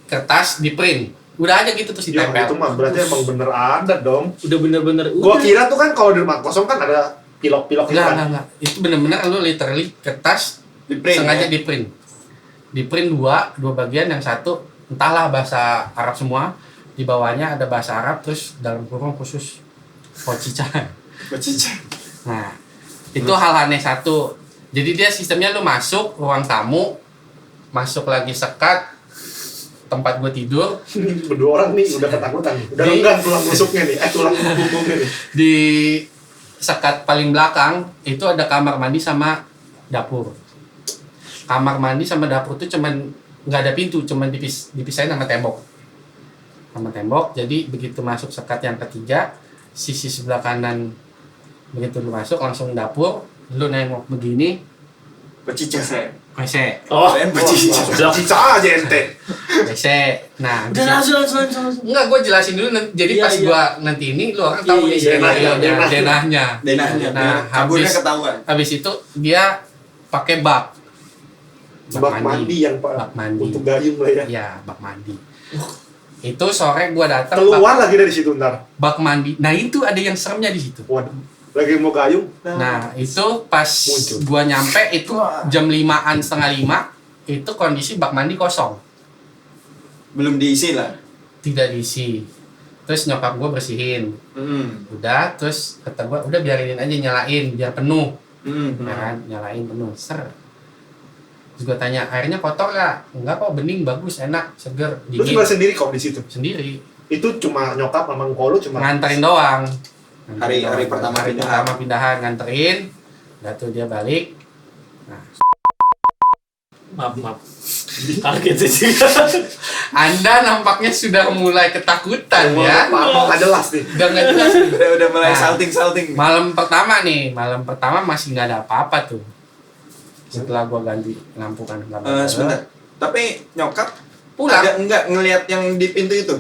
kertas di print. Udah aja gitu terus Ya, ditempel. itu mah berarti emang bener ada dong. Udah bener-bener. Gua kira tuh kan kalau di rumah kosong kan ada pilok-pilok gitu kan. Enggak. Itu bener-bener lu literally kertas Di print, sengaja ya? di print. Di print dua bagian, yang satu entahlah bahasa Arab semua, di bawahnya ada bahasa Arab, terus dalam kurung khusus Pocica. Pocica. Nah, itu hal aneh satu. Jadi dia sistemnya lu masuk ruang tamu, masuk lagi sekat tempat gue tidur, Berdua orang nih udah ketakutan nih. Udah Di- renggang tulang busuknya nih. Tulang punggungnya nih. di sekat paling belakang itu ada kamar mandi sama dapur. Kamar mandi sama dapur tuh cuman nggak ada pintu, cuman dipisahin sama tembok. Sama tembok. Jadi begitu masuk sekat yang ketiga, sisi sebelah kanan begitu lu masuk langsung dapur, lu nengok begini, Pocica. WC. Oh, Pocica. udah. Cica aja ente. WC. Nah, Udah langsung. enggak, gue jelasin dulu jadi Iya, pas iya. gua nanti ini lu orang tahu Iya, nih iya, skenario-nya, iya. denahnya. Denahnya. Nah, Kaburnya habis- ketahuan. Habis itu dia pakai bak. Bak mandi yang Bak mandi. untuk gayung lah ya. Ya, bak mandi. Itu sore gua datang Keluar lagi dari situ ntar. bak mandi. Nah, itu ada yang seremnya di situ. Waduh. Lagi mau gayung. Nah, itu pas Muncul. gua nyampe itu jam 5-an, setengah 5, itu kondisi bak mandi kosong, Belum diisi lah. tidak diisi. Terus nyokap gua bersihin. Udah, terus kata gua, udah biarin aja nyalain biar penuh. Ya kan, nyalain penuh. Ser. Terus gua tanya, airnya kotor gak? Enggak kok, bening, bagus, enak, seger, Lu dingin. tinggal sendiri kok di situ. Sendiri. Itu cuma nyokap sama engkau lu cuma Nganterin doang. Hari pertama Hari pindahan. pertama pindahan, nganterin. Udah tuh dia balik. Maaf. Kaget sih. Anda nampaknya sudah mulai ketakutan ya. Apa nggak jelas nih. Udah nggak jelas nih. Udah mulai Nah. salting. Malam pertama masih nggak ada apa-apa tuh. Setelah gua ganti lampu kan. Sebentar. Tapi nyokap Pulang. ada enggak ngelihat yang di pintu itu?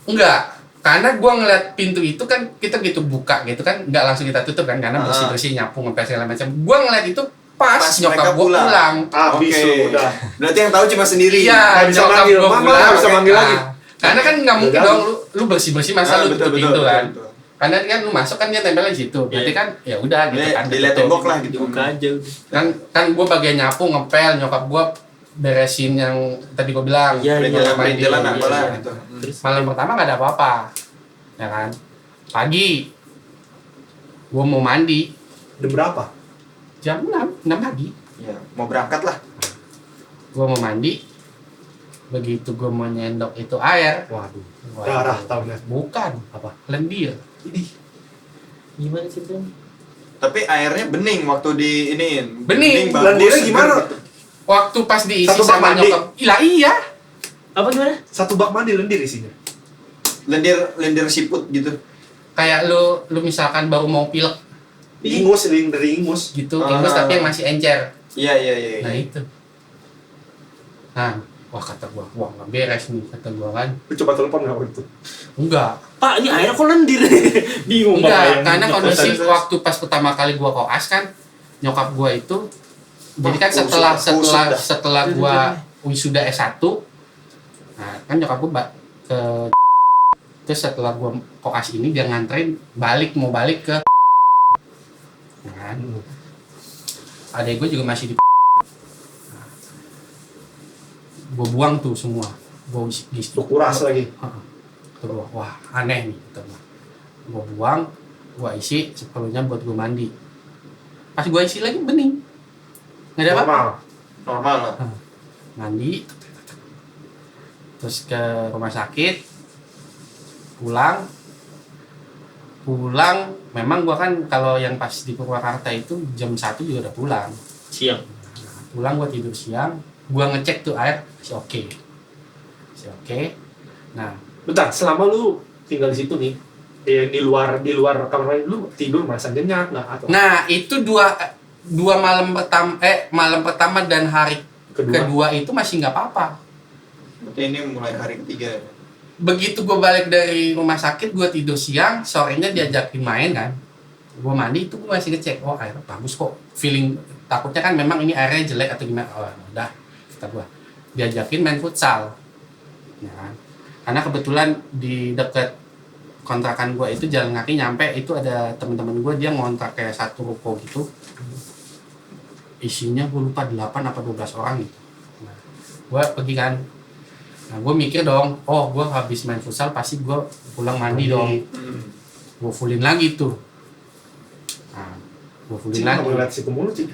Enggak, karena gua ngeliat pintu itu kan kita gitu buka gitu kan, nggak langsung kita tutup kan, karena bersih-bersih, nyapu, ngepel segala macam. Gua ngeliat itu pas Pas nyokap mereka gua pulang. Habis Oke. lu udah. Berarti yang tahu cuma sendiri. Iya, Nggak bisa nyokap manggil, gua mama pulang. nggak bisa manggil Nah, lagi. Karena kan nggak mungkin Udah. dong lu bersih-bersih masa lu tutup pintu kan. betul. Karena kan lu masuk kan dia tempelnya di situ. Berarti Iya. kan ya udah gitu kan. Dilihat ketutup. tembok lah gitu. Buka aja. Kan gua bagian nyapu, ngepel, nyokap gua beresin yang tadi gua bilang. Iya, Perintilan Iya, apalah iya. gitu. Terus Malam pertama nggak ada apa-apa, ya kan. Pagi, gua mau mandi Jam berapa? jam 6 pagi. Ya, mau berangkat lah. Gua mau mandi, begitu gua mau nyendok itu air, Waduh. waduh, Darah tahunnya. bukan apa, lendir. gimana sih tuh? Tapi airnya bening waktu di ini. Bening. bagus, Lendirnya seger gimana? gitu. Waktu pas diisi Satu bak sama mandi? nyokap, iya. Apa gimana? Satu bak mandi lendir isinya. Lendir siput gitu. Kayak lu misalkan baru mau pilek Ingus, dari ingus. gitu, Ah. ingus tapi yang masih encer. Iya. Nah itu. Nah, wah kata gua, wah nggak beres nih kata gua kan. Lu coba telepon nggak waktu itu? Enggak, Pak, ini airnya kok lendir? Bingung Pak, enggak, yang karena nyokap kondisi tadi. waktu pas pertama kali gua koas kan, nyokap gua itu, jadi kan Wah, kusut dah. setelah gua wisuda S1, nah kan nyokap gua ke terus setelah gua koas ini dia nganterin mau balik ke kan. Adek gua juga masih di gua buang tuh semua, gua isi Lu kuras lagi. Tuh gua, wah aneh nih gitu. Gua buang, gua isi sepenuhnya buat gua mandi. Pas gua isi lagi bening, nggak ada apa-apa. Normal lah. Mandi, terus ke rumah sakit, pulang. Memang gua kan kalau yang pas di Purwakarta itu jam 1 juga udah pulang. Siang. Pulang gua tidur siang, gua ngecek tuh air masih oke. Nah, Bentar, selama lu tinggal di situ nih, di luar kamar mandi, lu tidur merasa nyenyak nggak atau Nah, itu dua malam pertama dan hari kedua itu masih nggak apa-apa. Berarti ini mulai hari ketiga. begitu gue balik dari rumah sakit, gue tidur siang, sorenya diajakin main kan. Gue mandi itu gue masih ngecek, oh air bagus kok, feeling takutnya kan memang ini airnya jelek atau gimana. Oh udah, kata gue diajakin main futsal ya kan? Karena kebetulan di dekat kontrakan gue itu jalan kaki nyampe itu ada teman-teman gue, dia ngontrak kayak satu ruko gitu, isinya gue lupa 8 apa 12 orang gitu. Nah, gue pergi kan. Nah, gue mikir dong, oh gue habis main futsal pasti gue pulang mandi dong. Gue fullin lagi tuh. Nah, gue fullin Nggak lagi. boleh lihat situ mulu sih.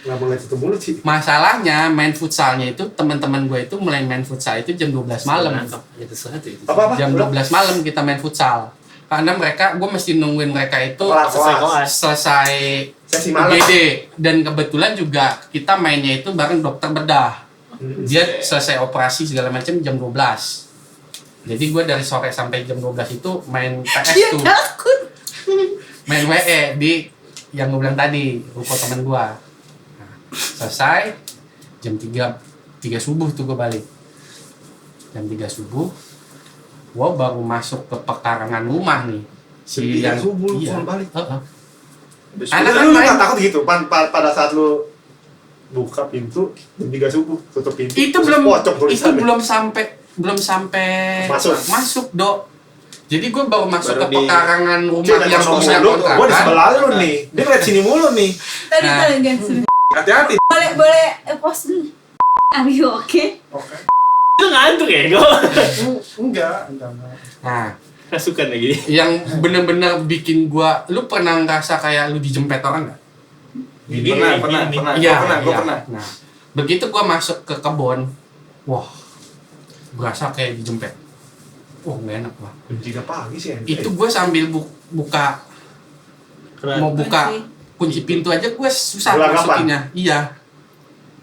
Nggak boleh lihat situ mulu sih. Masalahnya main futsalnya itu teman-teman gue itu mulai main futsal itu jam 12 malam. Itu sesuatu itu. Apa? Jam 12 malam kita main futsal. Karena mereka, gue mesti nungguin mereka itu Selesai koas. selesai Sesi malam. UGD. Dan kebetulan juga kita mainnya itu bareng dokter bedah. Dia selesai operasi segala macam jam 12. Jadi gue dari sore sampai jam 12 itu main PS Dia tuh. takut. Main WE di yang gue bilang tadi, ruko teman gue. Nah, selesai jam 3 subuh tuh gue balik. Jam 3 subuh gue baru masuk ke pekarangan rumah nih. Si Jam 3 yang subuh lu iya. pulang balik? Anak kan Lu main. nggak takut gitu pada saat lu buka pintu jam 3 subuh, tutup pintu, Itu terus belum pocong itu tulisannya. belum sampai Masuk. Dok. Jadi gue baru masuk Baru ke di- pekarangan rumah Cik, yang ngomong punya lu, gua di kontrakan. sebelah lu nih. Dia ngeliat sini mulu nih. Tadi Nah. tadi jangan sedih. Hati-hati. Boleh pause dulu. Are you okay? Oke. Itu ngantuk ya, gue. Enggak. Nah, Rasukan lagi. yang bener-bener bikin gua, lu pernah ngerasa kayak lu dijempet orang nggak? Pernah. Iya, Gua iya. pernah. Nah, begitu gua masuk ke kebun, wah, berasa kayak dijempet. Wah, nggak enak wah. Jam 3 pagi sih. Itu gua sambil buka, mau buka kunci pintu aja gua susah Gelagapan. masukinnya. Iya,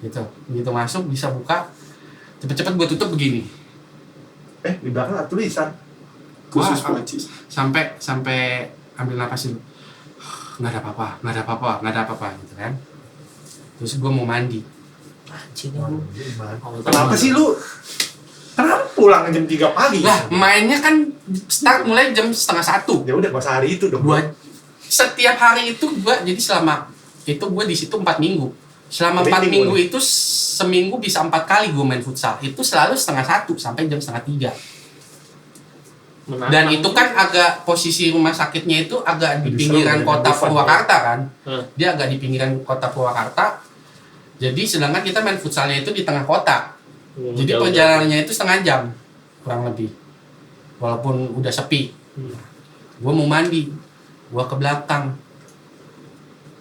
gitu. Begitu masuk bisa buka, cepet-cepet gua tutup begini. Di belakang ada tulisan. Khusus Wah, kunci. sampai ambil napas dulu. Nggak ada apa-apa gitu kan. Terus gue mau mandi. Anjing Waduh, lu. gimana? Oh, Kenapa sih lu? Kenapa pulang jam 3 pagi? Lah mainnya kan start mulai jam 12:30. Ya udah pas hari itu dong. Setiap hari itu gue jadi selama itu gue di situ 4 minggu. Selama 4 Training minggu boleh. itu seminggu bisa 4 kali gue main futsal. Itu selalu 12:30 sampai jam 2:30. Menantang. Dan itu kan agak posisi rumah sakitnya itu agak di Lebih pinggiran seru, kota lebih fun, Purwakarta kan. Hmm. Dia agak di pinggiran kota Purwakarta. Jadi sedangkan kita main futsalnya itu di tengah kota. Jadi Jauh. perjalanannya itu setengah jam kurang lebih. Walaupun udah sepi. Gue mau mandi, gue ke belakang.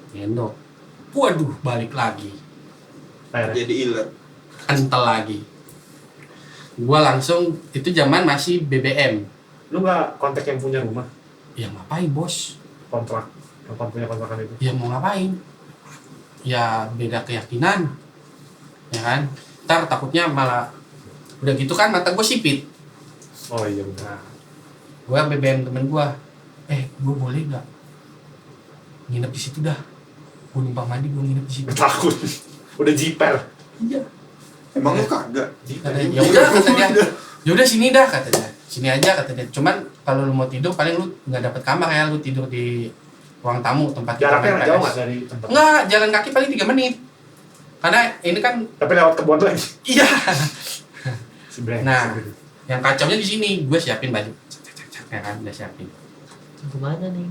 Gendok. Waduh, balik lagi. Akhirnya. Jadi iler. Kental lagi. Gue langsung, itu zaman masih BBM. Lu nggak kontak yang punya rumah? Ya ngapain bos? Kontrak. Yang punya kontrakan itu. Ya mau ngapain? Ya beda keyakinan. Ya kan? Ntar takutnya malah, udah gitu kan mata gue sipit. Oh iya benar. Nah, gue BBM temen gue, gue boleh nggak nginep di situ dah? Gue numpang mandi, gue nginep di situ. Takut. Udah jiper. Iya. Emang lu kagak? Katanya, ya udah kata dia, ya udah sini dah kata dia, sini aja kata dia. Cuman kalau lu mau tidur paling lu nggak dapet kamar ya, lu tidur di ruang tamu tempat kita Jaraknya main jauh PS. nggak dari tempat? Nggak, jalan kaki paling 3 menit. Karena ini kan, Tapi lewat kebun lagi. iya. Sebenarnya. Nah, yang kacaunya di sini, gue siapin baju, ya kan, udah siapin. Kemana nih?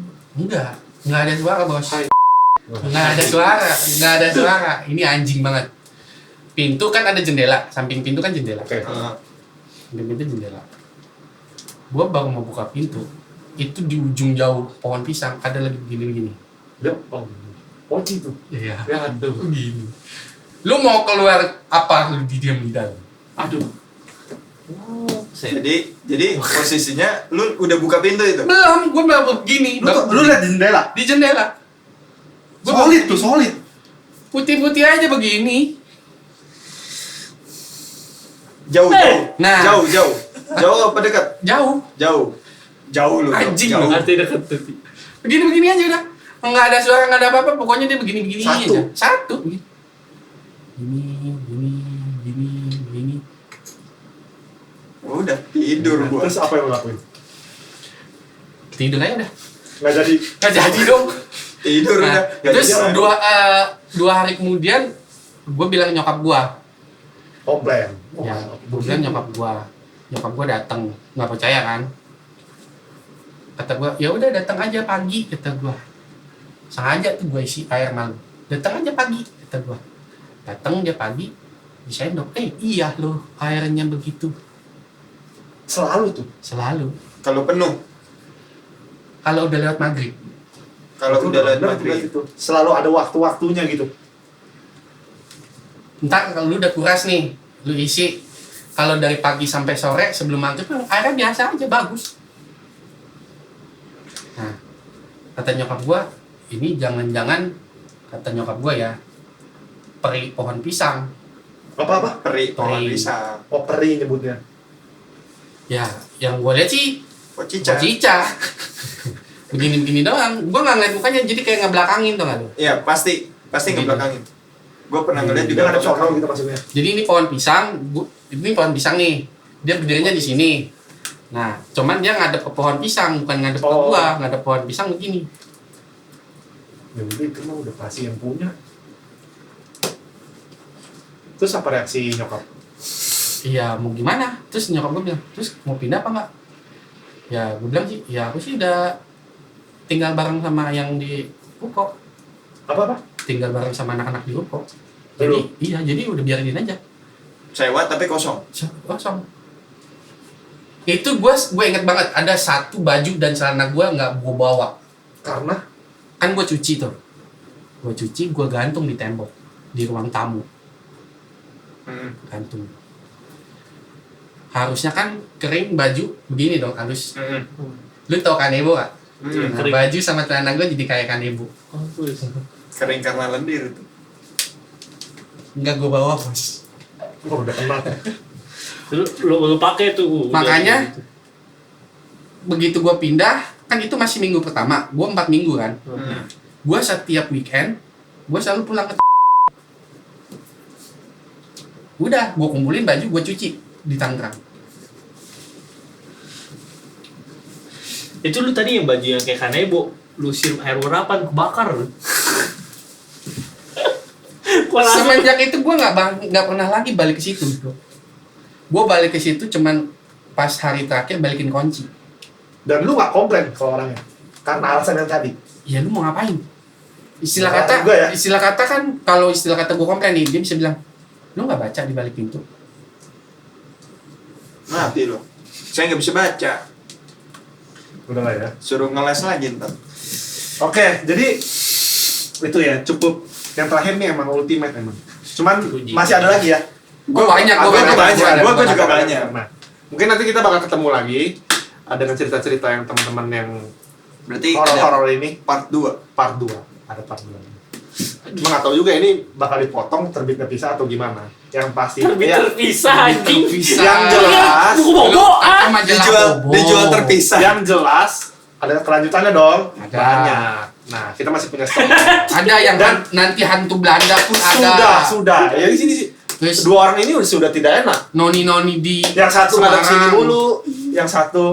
Nggak ada suara bos. Hai. Nggak ada suara. Ini anjing banget. Pintu kan ada jendela, samping pintu kan jendela. Oke. Samping pintu jendela. Gua baru mau buka pintu, itu di ujung jauh pohon pisang ada lagi begini-begini. Dia poci tuh. Iya. Ya aduh. Begini. Lu mau keluar apa lu diam di dalam? Aduh. Jadi posisinya lu udah buka pintu itu. Belum, gua baru begini. Lu lihat di jendela. Di jendela. Gua Solid baru tuh, solid. putih-putih aja begini. Jauh. Nah. Jauh. Jauh apa dekat? Jauh. Jauh lu. Anjing jauh. lu. Arti dekat tuh. Begini-begini aja udah. Nggak ada suara, nggak ada apa-apa, pokoknya dia begini-begini Satu. aja. Satu. Gini. Udah tidur gua. Terus apa yang lo lakuin? Tidur aja udah. Nggak jadi. Nggak jadi dong. Tidur Nah, udah. Nggak terus jadi. dua hari kemudian gue bilang nyokap gue, Komplain. ya gue bilang nyokap gue datang, nggak percaya kan, kata gue ya udah datang aja pagi, kata gue sengaja tuh gue isi air malu, datang aja pagi, kata gue datang dia pagi di sendok, iya loh airnya begitu, Selalu tuh. selalu Kalau penuh, kalau udah lewat maghrib. kalau Itu udah lewat bener maghrib. itu. Selalu ada waktu-waktunya gitu. Entar kalau lu udah kuras nih, lu isi. Kalau dari pagi sampai sore sebelum maghrib airnya biasa aja bagus. Nah, kata nyokap gua, ini jangan-jangan kata nyokap gua ya, peri pohon pisang. Apa-apa? Peri pohon Peri. pisang. Oh, peri nyebutnya. Ya, yang gua lihat sih Pocica. cica. Begini-begini doang. Gua nggak ngeliat mukanya, jadi kayak ngebelakangin tuh nggak lu? Iya, pasti Begini. ngebelakangin. Gue pernah ngeliat Dia juga nggak ada sono gitu maksudnya. Jadi ini pohon pisang, ini pohon pisang nih. Dia berdirinya di sini. Nah, cuman dia ngadep ke pohon pisang, bukan ngadep ke Oh. gua, ngadep pohon pisang begini. Ya udah itu mah udah pasti yang punya. Terus apa reaksi nyokap? Iya, mau gimana? Terus nyokap gue bilang, terus mau pindah apa enggak? Ya, gue bilang sih, ya aku sih udah tinggal bareng sama yang di Ruko. Apa-apa? Tinggal bareng sama anak-anak di Ruko. Lu? Jadi, iya, jadi udah biarin aja. sewa tapi kosong. Kosong. Itu gue inget banget, ada satu baju dan celana gue nggak gue bawa. Karena Kan gue cuci tuh. Gue cuci, gue gantung di tembok. Di ruang tamu. Gantung. Harusnya kan kering baju begini dong, halus. Lu tau kanebo gak? Nah, kering. baju sama celana gue jadi kayak kanebo. Oh, tulis. Kering karena lendir itu. Enggak gue bawa bos. oh, udah kenal. Lu pakai tuh. Makanya begitu gue pindah, kan itu masih minggu pertama. Gue 4 minggu kan. Gue setiap weekend, gue selalu pulang ke udah, gue kumpulin baju, gue cuci di Tangerang. Itu lu tadi yang baju yang kayak kanebo, lu siram air urapan kebakar lu. Gua langsung- Semenjak itu gue nggak pernah lagi balik ke situ. Gue balik ke situ cuman pas hari terakhir balikin kunci. Dan lu nggak komplain ke orangnya karena alasan yang tadi. Ya lu mau ngapain? Istilah Ya, kata, juga ya. istilah kata kan kalau istilah kata gue komplain nih, dia bisa bilang, lu nggak baca di balik pintu. Mati loh. Saya nggak bisa baca. Udah lah ya. Suruh ngeles lagi ntar. Oke, jadi itu ya cukup. Yang terakhir nih emang ultimate emang. Cuman Uji. masih ada lagi ya. Gue banyak, gue Gua banyak. banyak. Gua Gua ada. juga banyak. Nah, mungkin nanti kita bakal ketemu lagi dengan cerita-cerita yang teman-teman yang Berarti horor-horor ada ini part 2. part 2. Ada part 2 lagi. Cuma nggak tahu juga ini bakal dipotong terbit terpisah atau gimana. Yang pasti Terbit ya, terpisah anjing. Bisa. Yang jelas. Buku boboan. Dijual terpisah. yang jelas ada kelanjutannya dong. Ada. Banyak. Nah, kita masih punya stok. Ada yang Dan- nanti hantu Belanda pun ada. Sudah. Ya di sini sih. Terus Dua orang ini sudah tidak enak. noni-noni di Yang satu ngadep sini Semarang. mulu, yang satu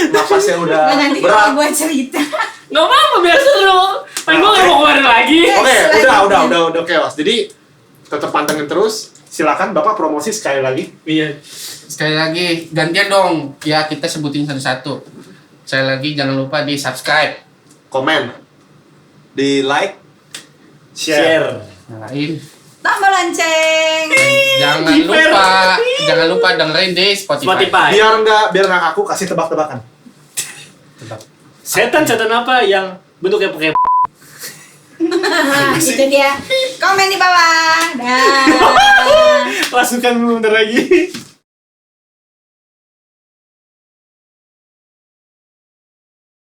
napasnya udah Nah, nanti berat. kalau gue cerita. Nggak apa-apa, biar seru. Kan gua nggak mau kemarin lagi. Oke, Selanjutnya. udah chaos. Jadi tetap pantengin terus. Silakan Bapak promosi sekali lagi. Iya. Sekali lagi gantian dong. Ya kita sebutin satu-satu. Sekali lagi jangan lupa di subscribe, Komen, Di like. share. nyalain. Tombol lonceng. Jangan lupa dengerin di Spotify. Spotify. Biar nggak aku kasih tebak-tebakan. Tetap. Setan apa yang bentuknya pakai Gitu dia. Komen di bawah. Dah. langsung kan bentar lagi.